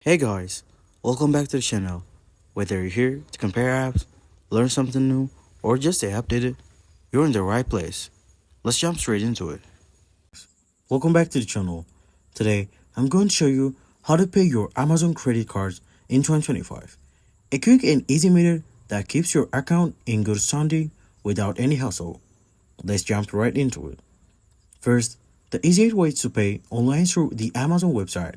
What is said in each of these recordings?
Hey guys, welcome back to the channel. Whether you're here to compare apps, learn something new, or just stay updated, you're in the right place. Let's jump straight into it. Welcome back to the channel. Today, I'm going to show you how to pay your Amazon credit cards in 2025. A quick and easy method that keeps your account in good standing without any hassle. Let's jump right into it. First, the easiest way to pay online through the Amazon website.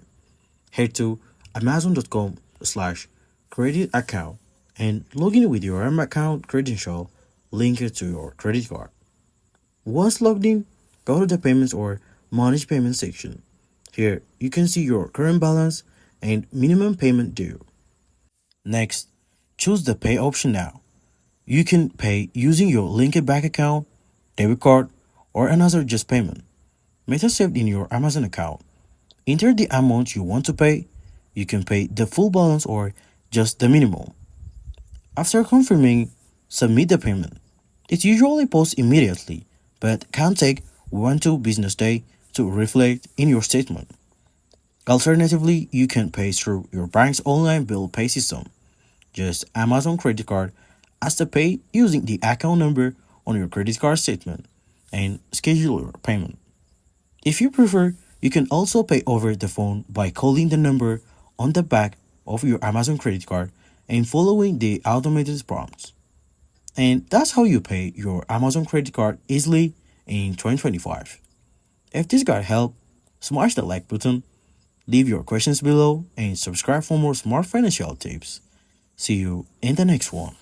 Head to amazon.com/credit account and log in with your account credential linked to your credit card. Once logged in, go to the payments or manage payment section. Here you can see your current balance and minimum payment due. Next, choose the pay option now. You can pay using your linked bank account, debit card, or another just payment method saved in your Amazon account. Enter the amount you want to pay. You can pay the full balance or just the minimum. After confirming, submit the payment. It usually posts immediately, but can take 1 to 2 business days to reflect in your statement. Alternatively, you can pay through your bank's online bill pay system. Just Amazon credit card as the pay using the account number on your credit card statement and schedule your payment. If you prefer, you can also pay over the phone by calling the number on the back of your Amazon credit card and following the automated prompts. And that's how you pay your Amazon credit card easily in 2025. If this got help, smash the like button, leave your questions below, and subscribe for more smart financial tips. See you in the next one.